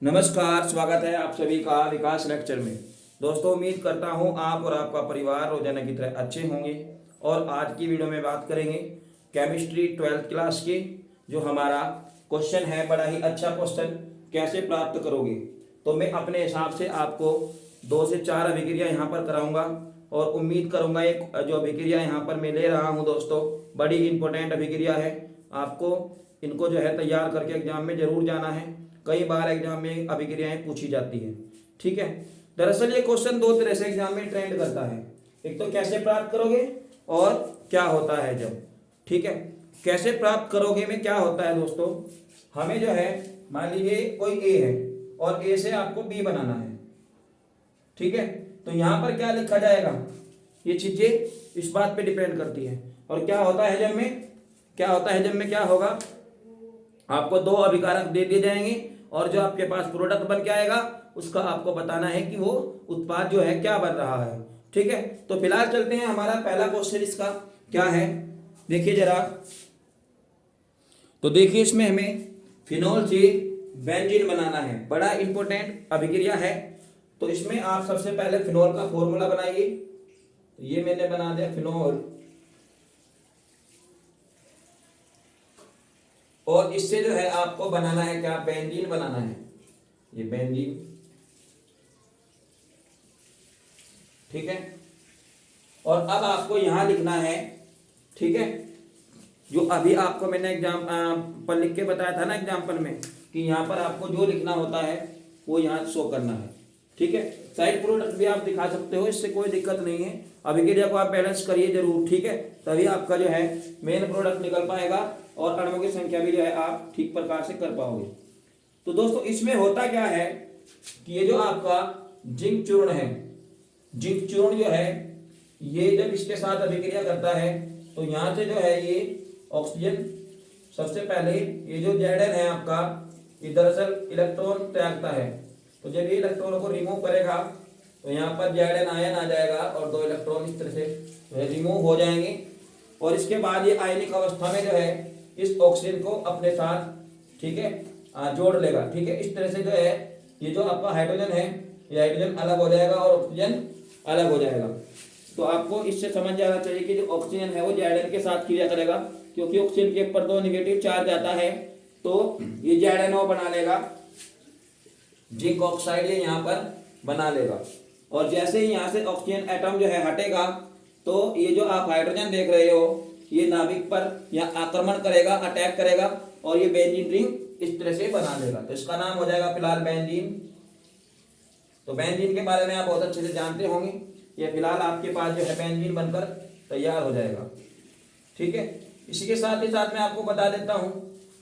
नमस्कार, स्वागत है आप सभी का विकास लेक्चर में। दोस्तों, उम्मीद करता हूं आप और आपका परिवार रोजाना की तरह अच्छे होंगे। और आज की वीडियो में बात करेंगे केमिस्ट्री 12th क्लास की। जो हमारा क्वेश्चन है, बड़ा ही अच्छा क्वेश्चन, कैसे प्राप्त करोगे। तो मैं अपने हिसाब से आपको 2 से 4 अभिक्रिया यहाँ पर कराऊंगा और उम्मीद करूँगा एक जो अभिक्रिया यहाँ पर मैं ले रहा हूँ दोस्तों, बड़ी इंपॉर्टेंट अभिक्रिया है। आपको इनको जो है तैयार करके एग्जाम में जरूर जाना है। कई बार एग्जाम में अभिक्रियाएं पूछी जाती है। ठीक है, दरअसल ये क्वेश्चन 2 तरह से एग्जाम में ट्रेंड करता है। एक तो कैसे प्राप्त करोगे और क्या होता है जब। ठीक है, कैसे प्राप्त करोगे में क्या होता है दोस्तों, हमें जो है मान लीजिए कोई ए है और ए से आपको बी बनाना है। ठीक है, तो यहाँ पर क्या लिखा जाएगा, ये चीजें इस बात पे डिपेंड करती है। और क्या होता है जब में क्या होगा, आपको 2 अभिकारक दे दिए जाएंगे और जो आपके पास प्रोडक्ट बन के आएगा उसका आपको बताना है कि वो उत्पाद जो है क्या बन रहा है। ठीक है, तो फिलहाल चलते हैं, हमारा पहला क्वेश्चन इसका क्या है, देखिए जरा। तो देखिए, इसमें हमें फिनोल से बेंजीन बनाना है, बड़ा इंपॉर्टेंट अभिक्रिया है। तो इसमें आप सबसे पहले फिनोल का फॉर्मूला बनाइए। तो ये मैंने बना दिया फिनोल, और इससे जो है आपको बनाना है क्या, बेंजीन बनाना है, ये बेंजीन। ठीक है, और अब आपको यहां लिखना है, ठीक है, जो अभी आपको मैंने एग्जाम पर लिख के बताया था ना एग्जाम्पल में, कि यहां पर आपको जो लिखना होता है वो यहां शो करना है। ठीक है, साइड प्रोडक्ट भी आप दिखा सकते हो, इससे कोई दिक्कत नहीं है। अभिक्रिया को आप बैलेंस करिए जरूर, ठीक है, तभी आपका जो है मेन प्रोडक्ट निकल पाएगा और अणुओं की संख्या भी जो है आप ठीक प्रकार से कर पाओगे। तो दोस्तों, इसमें होता क्या है कि ये जो आपका जिंक चूर्ण है, जिंक चूर्ण जो है ये जब इसके साथ अभिक्रिया करता है तो यहाँ से जो है ये ऑक्सीजन, सबसे पहले ये जो Zn है आपका, ये दरअसल इलेक्ट्रॉन त्यागता है। तो जब ये इलेक्ट्रॉन को रिमूव करेगा तो यहाँ पर Zn आयन आ जाएगा और 2 इलेक्ट्रॉन इस तरह से रिमूव हो जाएंगे। और इसके बाद ये आयनिक अवस्था में जो है इस ऑक्सीजन को अपने साथ, ठीक है, जोड़ लेगा। ठीक है, इस तरह से जो है ये जो आपका हाइड्रोजन है, ये हाइड्रोजन अलग हो जाएगा और ऑक्सीजन अलग हो जाएगा। तो आपको इससे समझ जाना चाहिए कि जो ऑक्सीजन है वो Zn के साथ क्रिया करेगा, क्योंकि ऑक्सीजन के ऊपर 2 निगेटिव चार्ज आता है, तो ये ZnO बना लेगा, जिंक ऑक्साइड ये यहाँ पर बना लेगा। और जैसे ही यहाँ से ऑक्सीजन एटम जो है हटेगा तो ये जो आप हाइड्रोजन देख रहे हो ये नाभिक पर यहाँ आक्रमण करेगा, अटैक करेगा और ये बेंजीन रिंग इस तरह से बना लेगा। तो इसका नाम हो जाएगा फिलहाल बेंजीन। तो बेंजीन के बारे में आप बहुत अच्छे से जानते होंगे, ये फिलहाल आपके पास जो है बेंजीन बनकर तैयार हो जाएगा। ठीक है, इसी के साथ ही साथ मैं आपको बता देता हूँ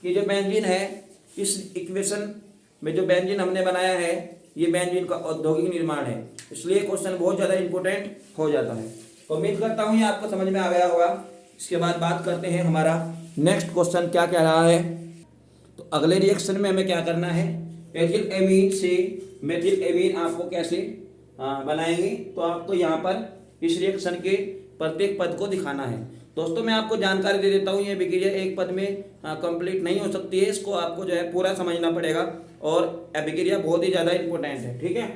कि जो बेंजीन है, इस इक्वेशन में जो बेंजीन हमने बनाया है ये बेंजीन का औद्योगिक निर्माण है, इसलिए क्वेश्चन बहुत ज़्यादा इंपॉर्टेंट हो जाता है। तो उम्मीद करता हूँ ये आपको समझ में आ गया होगा। इसके बाद बात करते हैं हमारा नेक्स्ट क्वेश्चन क्या कह रहा है। तो अगले रिएक्शन में हमें क्या करना है, एथिल एमीन से मेथिल एमीन आपको कैसे बनाएंगे। तो आपको यहाँ पर इस रिएक्शन के प्रत्येक पद को दिखाना है। दोस्तों, मैं आपको जानकारी दे देता हूँ, ये अभिक्रिया एक पद में कंप्लीट नहीं हो सकती है, इसको आपको जो है पूरा समझना पड़ेगा और अभिक्रिया बहुत ही ज़्यादा इंपॉर्टेंट है। ठीक है,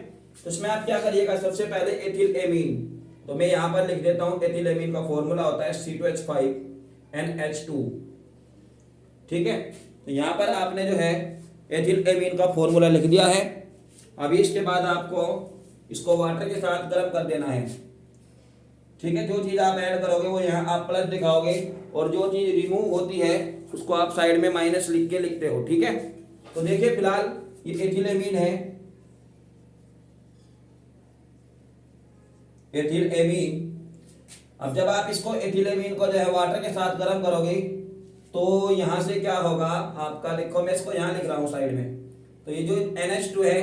तो इसमें आप क्या करिएगा, सबसे पहले एथिल एमीन, तो मैं यहाँ पर लिख देता हूँ, एथिल एमीन का फॉर्मूला होता है C2H5NH2। ठीक है, तो यहाँ पर आपने जो है एथिल एमीन का फॉर्मूला लिख दिया है। अभी इसके बाद आपको इसको वाटर के साथ गर्म कर देना है। ठीक है, जो चीज़ आप ऐड करोगे वो यहाँ आप प्लस दिखाओगे और जो चीज़ रिमूव होती है उसको आप साइड में माइनस लिख के लिखते हो। ठीक है, तो देखिए फिलहाल ये एथिल एमीन है, एथिल एमीन। अब जब आप इसको एथिल एमीन को जो है वाटर के साथ गर्म करोगे तो यहाँ से क्या होगा आपका, देखो मैं इसको यहाँ लिख रहा हूँ साइड में। तो ये जो NH2 है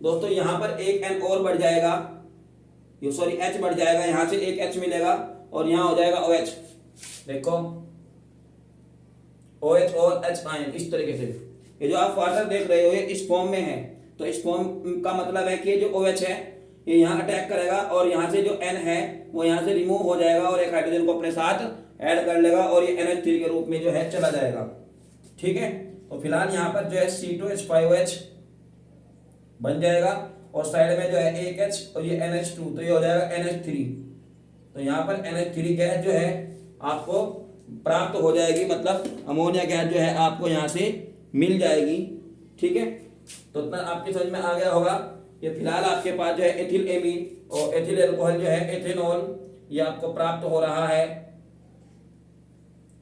दोस्तों, यहाँ पर एक N और बढ़ जाएगा, ये सॉरी H बढ़ जाएगा, यहाँ से एक H मिलेगा और यहाँ हो जाएगा OH। देखो OH और H आयन इस तरीके से, ये जो आप वाटर देख रहे हो ये इस फॉर्म में है। तो इस फॉर्म का मतलब है कि जो OH है ये यहाँ अटैक करेगा और यहाँ से जो N है वो यहाँ से रिमूव हो जाएगा और एक हाइड्रोजन को अपने साथ ऐड कर लेगा और ये NH3 के रूप में जो है चला जाएगा। ठीक है, तो फिलहाल यहाँ पर जो है C2H5OH बन जाएगा। और साइड में जो है एक H और ये NH2, तो ये हो जाएगा NH3। तो यहाँ पर NH3 गैस जो है आपको प्राप्त हो जाएगी, मतलब अमोनिया गैस जो है आपको यहाँ से मिल जाएगी। ठीक है, तो इतना आपके समझ में आ गया होगा। ये फिलहाल आपके पास जो है एथिल एमीन और एथिल एल्कोहल जो है एथेनॉल, ये आपको प्राप्त हो रहा है,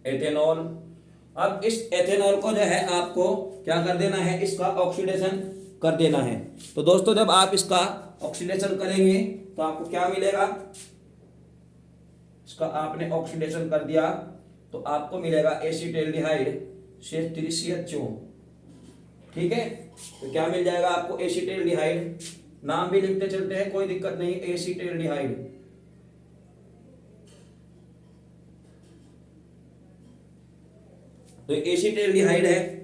एथेनॉल। अब इस एथेनॉल को जो है आपको क्या कर देना है, इसका ऑक्सीडेशन कर देना है। तो दोस्तों जब आप इसका ऑक्सीडेशन करेंगे तो आपको क्या मिलेगा, इसका आपने ऑक्सीडेशन कर दिया तो आपको मिलेगा एसिटाल्डिहाइड CH3CHO। ठीक है, तो क्या मिल जाएगा आपको, एसिटाल्डिहाइड। नाम भी लिखते चलते हैं, कोई दिक्कत नहीं, एसिटाल्डिहाइड। तो एसिटाल्डिहाइड है।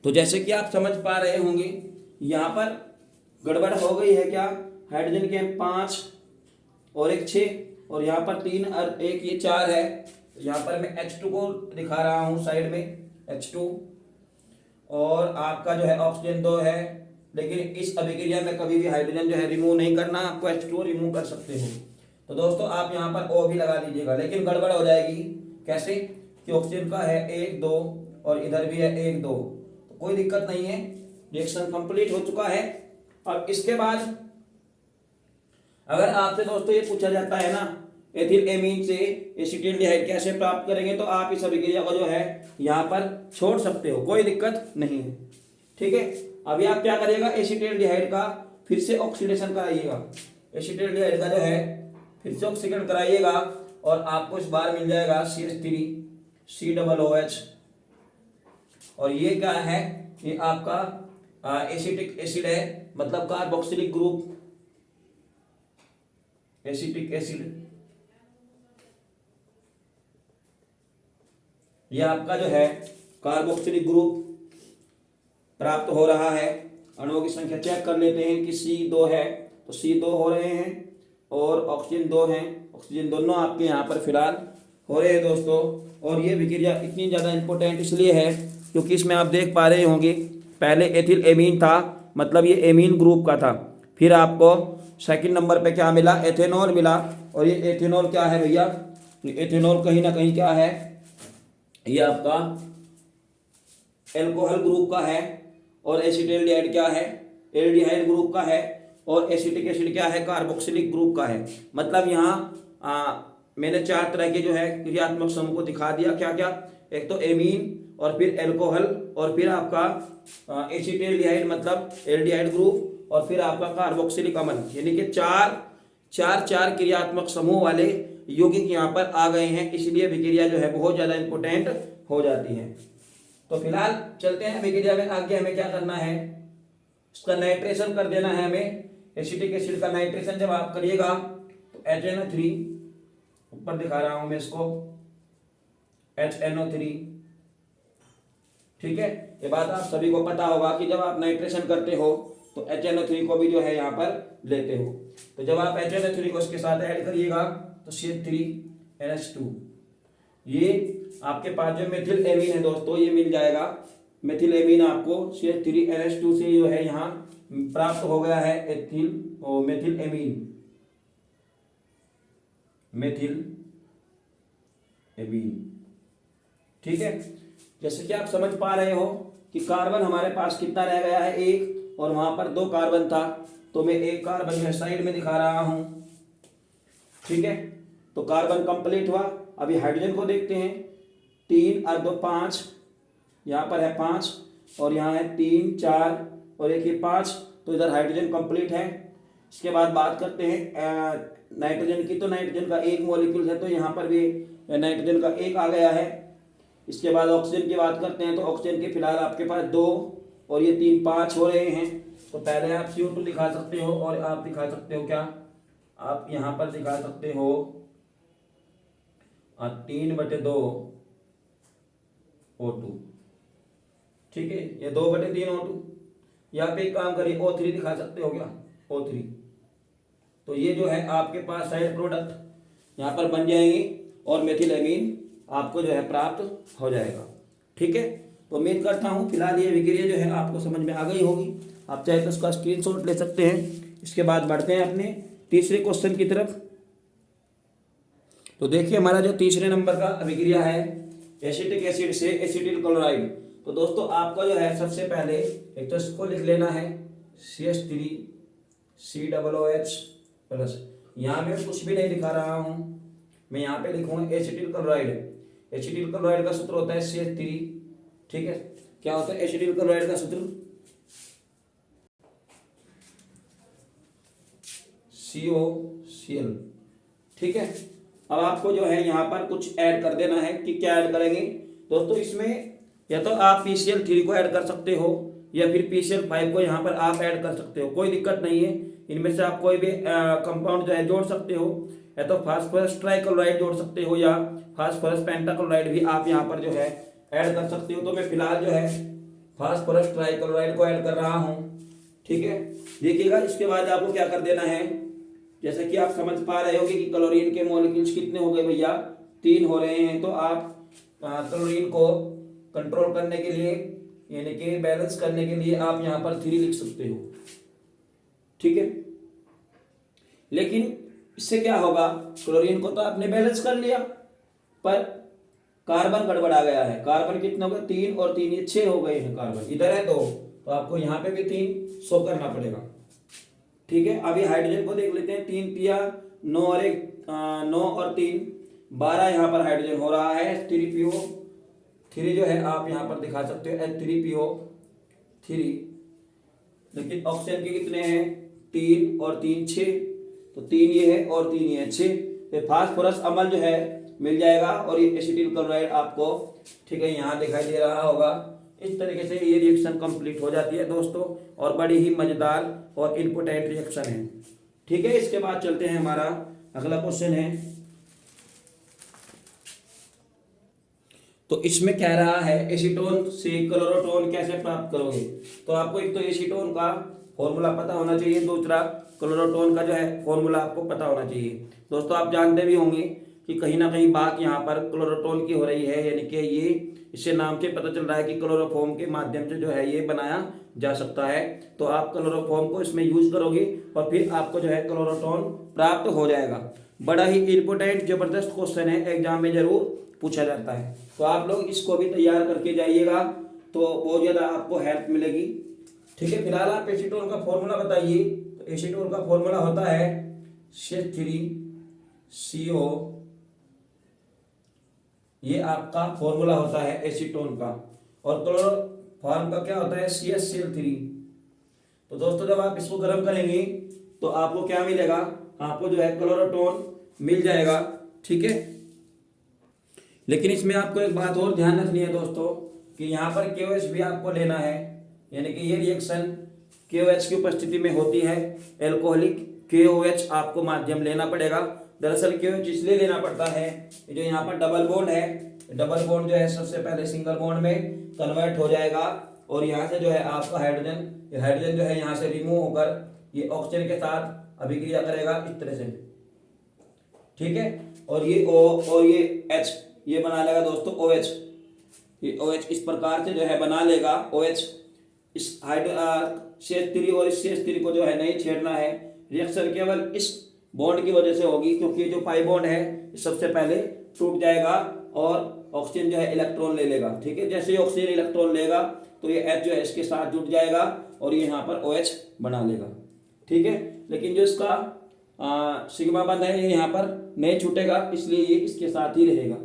तो जैसे कि आप समझ पा रहे होंगे यहां पर गड़बड़ हो गई है क्या, हाइड्रोजन के 5 और एक 6 और यहाँ पर 3 और एक ये 4 है। यहाँ पर मैं H2 को दिखा रहा हूँ साइड में, H2, और आपका जो है ऑक्सीजन 2 है। लेकिन इस अभिक्रिया में कभी भी हाइड्रोजन जो है रिमूव नहीं करना, आपको H2 रिमूव कर सकते हो। तो दोस्तों आप यहाँ पर O भी लगा दीजिएगा, लेकिन गड़बड़ हो जाएगी। कैसे कि ऑक्सीजन का है 1 2 और इधर भी है 1 2, तो कोई दिक्कत नहीं है, रिएक्शन कंप्लीट हो चुका है। अब इसके बाद अगर आपसे दोस्तों ये पूछा जाता है ना एथिल एमीन से एसिटाल्डिहाइड कैसे प्राप्त करेंगे, तो आप इस अभिक्रिया को जो है यहाँ पर छोड़ सकते हो, कोई दिक्कत नहीं है। ठीक है, अभी आप क्या करिएगा, एसिटाल्डिहाइड का फिर से ऑक्सीडेशन कराइएगा, एसिटाल्डिहाइड का जो है फिर से ऑक्सीकरण कराइएगा और आपको इस बार मिल जाएगा CH3COOH। और ये क्या है, ये आपका एसिटिक एसिड है, मतलब कार्बोक्सिलिक ग्रुप, एसिटिक एसिड। यह आपका जो है कार्बोक्सिलिक ग्रुप प्राप्त हो रहा है। अणुओं की संख्या चेक कर लेते हैं कि C2 है, तो C2 हो रहे हैं और ऑक्सीजन 2 हैं, ऑक्सीजन दोनों आपके यहाँ पर फिलहाल हो रहे हैं दोस्तों। और ये विक्रिया इतनी ज़्यादा इंपॉर्टेंट इसलिए है क्योंकि इसमें आप देख पा रहे होंगे पहले एथिल एमीन था, मतलब ये एमीन ग्रुप का था, फिर आपको सेकंड नंबर पे क्या मिला, एथेनॉल मिला। और ये एथेनॉल क्या है भैया, ये एथेनॉल कहीं ना कहीं क्या है, ये आपका एल्कोहल ग्रुप का है। और एसिटाल्डिहाइड क्या है, एल्डिहाइड ग्रुप का है। और एसिटिक एसिड क्या है, कार्बोक्सिलिक ग्रुप का है। मतलब यहाँ मैंने 4 तरह के जो है क्रियात्मक समूह को दिखा दिया, क्या क्या, एक तो एमीन और फिर एल्कोहल और फिर आपका एसिटाल्डिहाइड मतलब एल्डिहाइड ग्रुप और फिर आपका कार्बोक्सिलिक अम्ल, यानी कि चार क्रियात्मक समूह वाले यौगिक यहाँ पर आ गए हैं, इसलिए विक्रिया जो है बहुत ज़्यादा इंपॉर्टेंट हो जाती है। तो फिलहाल चलते हैं विक्रिया में आगे, हमें क्या करना है, इसका नाइट्रेशन कर देना है हमें। एसिटिक एसिड का नाइट्रेशन जब आप करिएगा तो HNO3, ऊपर दिखा रहा हूं मैं इसको, HNO3। ठीक है, ये बात आप सभी को पता होगा कि जब आप नाइट्रेशन करते हो तो HNO3 को भी जो है यहाँ पर लेते हो। तो जब आप HNO3 को इसके साथ ऐड करिएगा तो CH3NH2, ये आपके पास जो मेथिल एमीन है दोस्तों ये मिल जाएगा। मेथिल एमीन आपको CH3NH2 से जो है यहाँ प्राप्त हो गया है, मेथिल एमीन, मेथिल एमीन। ठीक है, जैसे कि आप समझ पा रहे हो कि कार्बन हमारे पास कितना रह गया है, 1, और वहां पर 2 कार्बन था, तो मैं 1 कार्बन जो है साइड में दिखा रहा हूं। ठीक है, तो कार्बन कंप्लीट हुआ। अभी हाइड्रोजन को देखते हैं, 3 और 2 5, यहाँ पर है 5 और यहाँ है 3 4 और एक ये 5, तो इधर हाइड्रोजन कंप्लीट है। इसके बाद बात करते हैं नाइट्रोजन की, तो नाइट्रोजन का 1 मॉलिक्यूल है, तो यहाँ पर भी नाइट्रोजन का 1 आ गया है। इसके बाद ऑक्सीजन की बात करते हैं, तो ऑक्सीजन के फिलहाल आपके पास 2 और ये 3 5 हो रहे हैं। तो पहले आप CO2 दिखा सकते हो और आप दिखा सकते हो क्या, आप यहाँ पर दिखा सकते हो 3/2 O2। ठीक है, ये 2/3 O2। यहाँ पे एक काम करिए, O3 दिखा सकते हो क्या, O3। तो ये जो है आपके पास साइड प्रोडक्ट यहाँ पर बन जाएंगे और मेथिल एमीन आपको जो है प्राप्त हो जाएगा। ठीक है, तो उम्मीद करता हूँ फिलहाल ये अभिक्रिया जो है आपको समझ में आ गई होगी। आप चाहे तो उसका स्क्रीनशॉट ले सकते हैं। इसके बाद बढ़ते हैं अपने तीसरे क्वेश्चन की तरफ। तो देखिए हमारा जो तीसरे नंबर का अभिक्रिया है एसिटिक एसिड से एसिटिल क्लोराइड। तो दोस्तों आपको जो है सबसे पहले एक तो इसको लिख लेना है CH3COOH प्लस। यहाँ मैं कुछ भी नहीं दिखा रहा हूँ, मैं यहाँ पे लिखूंगा एसिटिल क्लोराइड। एसिटिल क्लोराइड का सूत्र होता है CH3। ठीक है, क्या होता है एसिटिल क्लोराइड का सूत्र? COCl। ठीक है, अब आपको जो है यहाँ पर कुछ ऐड कर देना है। कि क्या ऐड करेंगे दोस्तों? इसमें या तो आप PCl3 को ऐड कर सकते हो या फिर PCl5 को यहाँ पर आप ऐड कर सकते हो, कोई दिक्कत नहीं है। इनमें से आप कोई भी कंपाउंड जो है जोड़ सकते हो, या तो फास्फोरस ट्राइक्लोराइड जोड़ सकते हो या फास्फोरस पेंटाक्लोराइड भी आप यहाँ पर जो है ऐड कर सकते हो। तो मैं फिलहाल जो है फास्फोरस ट्राइक्लोराइड को ऐड कर रहा हूँ। ठीक है, देखिएगा इसके बाद आपको क्या कर देना है, जैसे कि आप समझ पा रहे होगे कि क्लोरीन के मॉलिक्यूल्स कितने हो गए भैया, 3 हो रहे हैं। तो आप क्लोरीन को कंट्रोल करने के लिए यानी कि बैलेंस करने के लिए आप यहाँ पर 3 लिख सकते हो। ठीक है, लेकिन इससे क्या होगा, क्लोरीन को तो आपने बैलेंस कर लिया पर कार्बन गड़बड़ा गया है। कार्बन कितने हो गए? 3 और 3 ये 6 हो गए हैं। कार्बन इधर है 2, तो आपको यहाँ पे भी 3 शो करना पड़ेगा। ठीक है, अभी हाइड्रोजन को देख लेते हैं। 3 तिया 9 और 1 9 और 3 12 यहाँ पर हाइड्रोजन हो रहा है। 3PO3 जो है आप यहाँ पर दिखा सकते हो H3PO3। लेकिन ऑक्सीजन के कितने हैं? 3 और 3 6, तो 3 ये है और 3 ये है 6। तो फास्फोरस अम्ल जो है मिल जाएगा और ये एसिटिल क्लोराइड आपको ठीक है यहाँ दिखाई दे रहा होगा। इस तरीके से ये रिएक्शन कंप्लीट हो जाती है दोस्तों, और बड़ी ही मजेदार और इम्पोर्टेंट रिएक्शन है। ठीक है, इसके बाद चलते हैं, हमारा अगला क्वेश्चन है। तो इसमें कह रहा है एसीटोन से क्लोरोटोन कैसे प्राप्त करोगे। तो आपको एक तो एसीटोन का फॉर्मूला पता होना चाहिए, दूसरा क्लोरोटोन का जो है फॉर्मूला आपको पता होना चाहिए। दोस्तों आप जानते भी होंगे कि कहीं ना कहीं बात यहाँ पर क्लोरोटोन की हो रही है, यानी कि ये इससे नाम से पता चल रहा है कि क्लोरोफॉर्म के माध्यम से जो है ये बनाया जा सकता है। तो आप क्लोरोफॉर्म को इसमें यूज करोगे और फिर आपको जो है क्लोरोटोन प्राप्त हो जाएगा। बड़ा ही इंपॉर्टेंट जबरदस्त क्वेश्चन है, एग्जाम में जरूर पूछा जाता है। तो आप लोग इसको भी तैयार करके जाइएगा, तो बहुत ज़्यादा आपको हेल्प मिलेगी। ठीक है, फिलहाल आप एसीटोन का फॉर्मूला बताइए। तो एसीटोन का फॉर्मूला होता है CH3CO, ये आपका फॉर्मूला होता है एसीटोन का। और क्लोरोफॉर्म का क्या होता है? CHCl3। तो दोस्तों जब आप इसको गर्म करेंगे तो आपको क्या मिलेगा? आपको जो है क्लोरोटोन मिल जाएगा। ठीक है, लेकिन इसमें आपको एक बात और ध्यान रखनी है दोस्तों कि यहाँ पर KOH भी आपको लेना है, यानी कि ये रिएक्शन KOH की उपस्थिति में होती है। एल्कोहलिक KOH आपको माध्यम लेना पड़ेगा। दरअसल KOH इसलिए लेना पड़ता है, जो यहाँ पर डबल बॉन्ड है, डबल बॉन्ड जो है सबसे पहले सिंगल बॉन्ड में कन्वर्ट हो जाएगा और यहाँ से जो है आपका हाइड्रोजन जो है यहाँ से रिमूव होकर ये ऑक्सीजन के साथ अभिक्रिया करेगा इस तरह से। ठीक है, और ये O और ये H ये बना लेगा दोस्तों OH। ये OH इस प्रकार से जो है बना लेगा OH। इस CH3 और इस CH3 को जो है नहीं छेड़ना है। रिएक्शन केवल इस बॉन्ड की वजह से होगी, क्योंकि ये जो पाई बॉन्ड है सबसे पहले टूट जाएगा और ऑक्सीजन जो है इलेक्ट्रॉन ले लेगा। ठीक है, जैसे ही ऑक्सीजन इलेक्ट्रॉन लेगा तो ये H जो है इसके साथ जुड़ जाएगा और ये यहाँ पर OH बना लेगा। ठीक है, लेकिन जो इसका सिग्मा बंध है ये यहाँ पर नहीं छूटेगा, इसलिए ये इसके साथ ही रहेगा।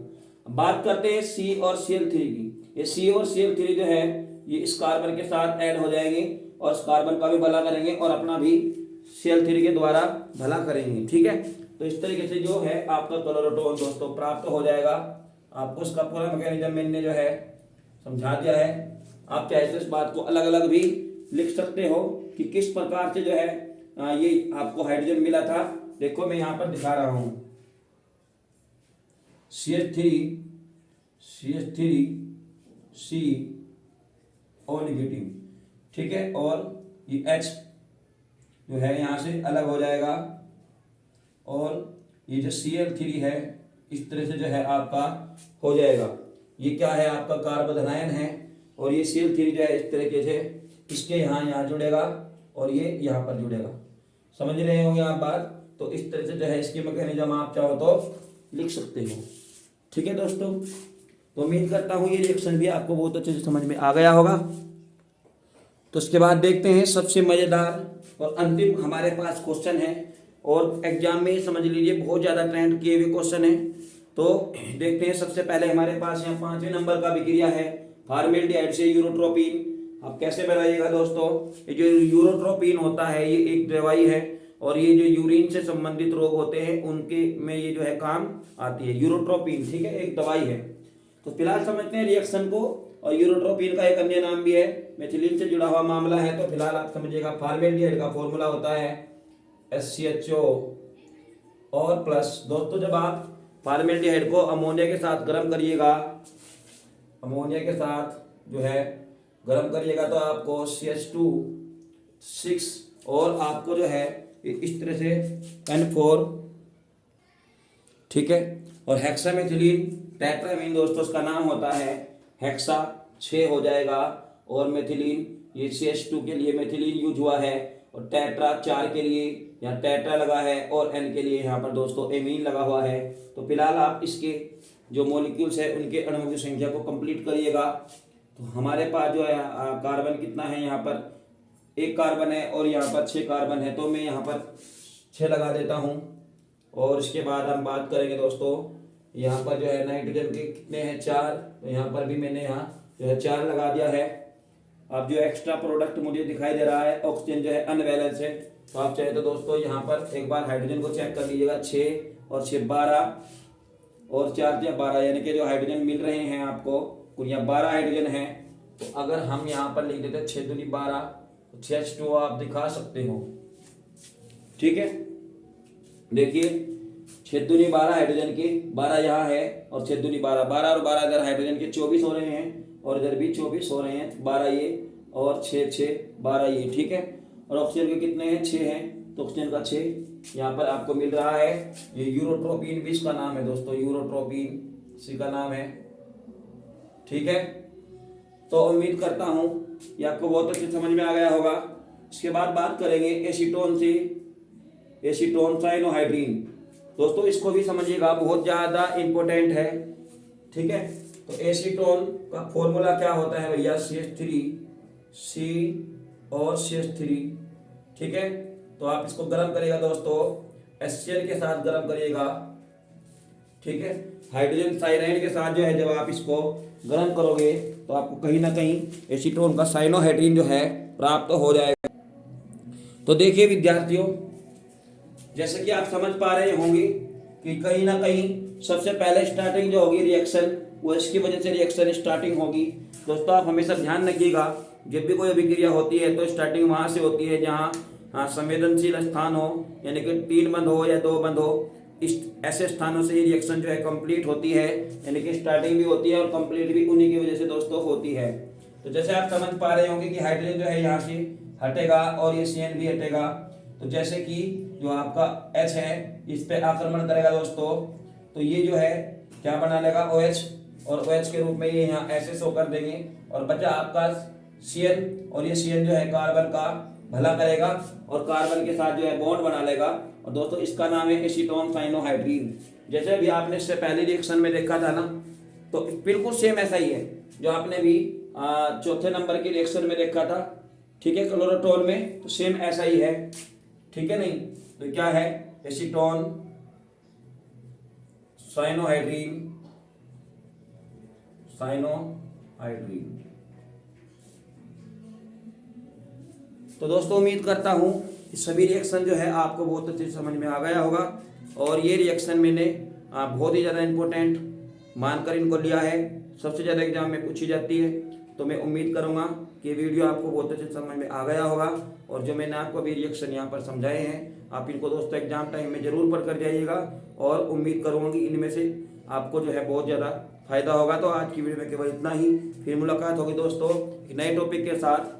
बात करते हैं C और Cl3 की। ये C और Cl3 जो है ये इस कार्बन के साथ ऐड हो जाएंगे और इस कार्बन का भी भला करेंगे और अपना भी Cl3 के द्वारा भला करेंगे। ठीक है, तो इस तरीके से जो है आपका क्लोरोटोन दोस्तों प्राप्त हो जाएगा। आपको इसका पूरा मैकेनिज्म मैंने जो है समझा दिया है। आप चाहे तो इस बात को अलग अलग भी लिख सकते हो कि किस प्रकार से जो है ये आपको हाइड्रोजन मिला था। देखो मैं यहाँ पर दिखा रहा हूँ CH3CO नेगेटिव। ठीक है, और ये H जो है यहाँ से अलग हो जाएगा और ये जो Cl3 है इस तरह से जो है आपका हो जाएगा। ये क्या है? आपका कार्बन आयन है। और ये Cl3 जो है इस तरीके से इसके यहाँ जुड़ेगा और ये यहाँ पर जुड़ेगा। समझ रहे होंगे आप बात। तो इस तरह से जो है इसकी मैकेनिज्म आप चाहो तो लिख सकते हो। ठीक है दोस्तों, तो उम्मीद करता हूँ ये रिएक्शन भी आपको बहुत अच्छे से समझ में आ गया होगा। तो उसके बाद देखते हैं सबसे मज़ेदार और अंतिम हमारे पास क्वेश्चन है, और एग्जाम में समझ लीजिए बहुत ज़्यादा ट्रेंड किए हुए क्वेश्चन है। तो देखते हैं सबसे पहले हमारे पास यहाँ 5वें नंबर का विक्रिया है फॉर्मेल्डिहाइड से यूरोट्रोपिन। आप कैसे बनाइएगा दोस्तों, ये जो यूरोट्रोपिन होता है ये एक दवाई है, और ये जो यूरिन से संबंधित रोग होते हैं उनके में ये जो है काम आती है यूरोट्रोपिन। ठीक है, एक दवाई है। तो फिलहाल समझते हैं रिएक्शन को। और यूरोट्रोपिन का एक अन्य नाम भी है, मेथिलीन से जुड़ा हुआ मामला है। तो फिलहाल आप समझिएगा फॉर्मेल्डिहाइड का फॉर्मूला होता है HCHO और प्लस। दोस्तों जब आप फॉर्मेल्डिहाइड को अमोनिया के साथ गर्म करिएगा, अमोनिया के साथ जो है गर्म करिएगा तो आपको CH2 और आपको जो है इस तरह से N4, ठीक है। और हेक्सामेथिलीन टेट्रामीन दोस्तों उसका नाम होता है, हेक्सा 6 हो जाएगा, और मेथिलीन ये CH2 के लिए मेथिलीन यूज हुआ है, और टेट्रा 4 के लिए यहाँ टेट्रा लगा है, और N के लिए यहाँ पर दोस्तों एमीन लगा हुआ है। तो फिलहाल आप इसके जो मॉलिक्यूल्स है उनके अणुओं की संख्या को कंप्लीट करिएगा। तो हमारे पास जो है कार्बन कितना है, यहाँ पर 1 कार्बन है और यहाँ पर 6 कार्बन है। तो मैं यहाँ पर 6 लगा देता हूँ। और इसके बाद हम बात करेंगे दोस्तों, यहाँ पर जो है नाइट्रोजन के कितने हैं, 4। तो यहाँ पर भी मैंने यहाँ जो है 4 लगा दिया है। अब जो एक्स्ट्रा प्रोडक्ट मुझे दिखाई दे रहा है ऑक्सीजन जो है अनबैलेंस है। तो आप चाहे तो दोस्तों यहाँ पर एक बार हाइड्रोजन को चेक कर लीजिएगा, 6 और 6 12 और 4 या 12, यानी कि जो हाइड्रोजन मिल रहे हैं आपको कुल यहाँ 12 हाइड्रोजन है। तो अगर हम यहाँ पर लिख देते 6 दूनी 12, तो CH2 आप दिखा सकते हो। ठीक है, देखिए 6 दूनी 12 हाइड्रोजन के 12 यहाँ है, और 6 दूनी 12, 12 और 12 इधर हाइड्रोजन के 24 हो रहे हैं, और इधर भी 24 हो रहे हैं, 12 ये और 6 6 12 ये। ठीक है, और ऑक्सीजन के कितने हैं, 6 हैं। तो ऑक्सीजन का 6 यहाँ पर आपको मिल रहा है। ये यूरोट्रोपिन भी इसका नाम है दोस्तों, यूरोट्रोपिन इसी का नाम है। ठीक है, तो उम्मीद करता हूँ ये आपको बहुत अच्छे समझ में आ गया होगा। इसके बाद बात करेंगे एसीटोन से, एसीटोन साइनोहाइड्रीन। दोस्तों इसको भी समझिएगा, बहुत ज़्यादा इम्पोर्टेंट है। ठीक है, तो एसीटोन का फॉर्मूला क्या होता है भैया, CH3 और CH3। ठीक है, तो आप इसको गर्म करिएगा दोस्तों, HCl के साथ गर्म करिएगा। ठीक है, हाइड्रोजन साइनाइड के साथ जो है जब आप इसको गर्म करोगे तो आपको कहीं ना कहीं एसीटोन का साइनोहाइड्रीन जो है प्राप्त हो जाएगा। तो देखिए विद्यार्थियों, जैसे कि आप समझ पा रहे होंगे कि कहीं ना कहीं सबसे पहले स्टार्टिंग जो होगी रिएक्शन, वो इसकी वजह से रिएक्शन स्टार्टिंग होगी। दोस्तों आप हमेशा ध्यान रखिएगा, जब भी कोई अभिक्रिया होती है तो स्टार्टिंग वहाँ से होती है जहाँ संवेदनशील स्थान हो, यानी कि 3 बंद हो या 2 बंद हो। इस ऐसे स्थानों से ही रिएक्शन जो है कंप्लीट होती है, यानी कि स्टार्टिंग भी होती है और कंप्लीट भी उन्हीं की वजह से दोस्तों होती है। तो जैसे आप समझ पा रहे होंगे कि हाइड्रोजन जो है यहाँ से हटेगा और ये CN भी हटेगा। तो जैसे कि जो आपका H है इस पे आक्रमण करेगा दोस्तों, तो ये जो है क्या बना लेगा, OH, और OH के रूप में ये यहाँ ऐसे शो कर देंगे, और बचा आपका CN, और ये CN जो है कार्बन का भला करेगा और कार्बन के साथ जो है बॉन्ड बना लेगा। और दोस्तों इसका नाम है एसीटोन साइनोहाइड्रीन। जैसे अभी आपने इससे पहले रिएक्शन में देखा था ना, तो बिल्कुल सेम ऐसा ही है जो आपने भी 4थे नंबर के रिएक्शन में देखा था। ठीक है, क्लोरोटोन में तो सेम ऐसा ही है। ठीक है, नहीं तो क्या है, एसीटोन साइनोहाइड्रीन, साइनोहाइड्रीन। तो दोस्तों उम्मीद करता हूँ सभी रिएक्शन जो है आपको बहुत अच्छे से समझ में आ गया होगा। और ये रिएक्शन मैंने बहुत ही ज़्यादा इम्पोर्टेंट मानकर इनको लिया है, सबसे ज़्यादा एग्जाम में पूछी जाती है। तो मैं उम्मीद करूँगा कि वीडियो आपको बहुत अच्छे से समझ में आ गया होगा। और जो मैंने आपको अभी रिएक्शन यहाँ पर समझाए हैं, आप इनको दोस्तों एग्जाम टाइम में ज़रूर पढ़ कर जाइएगा, और उम्मीद करूँगा कि इनमें से आपको जो है बहुत ज़्यादा फायदा होगा। तो आज की वीडियो में केवल इतना ही, फिर मुलाकात होगी दोस्तों एक नए टॉपिक के साथ।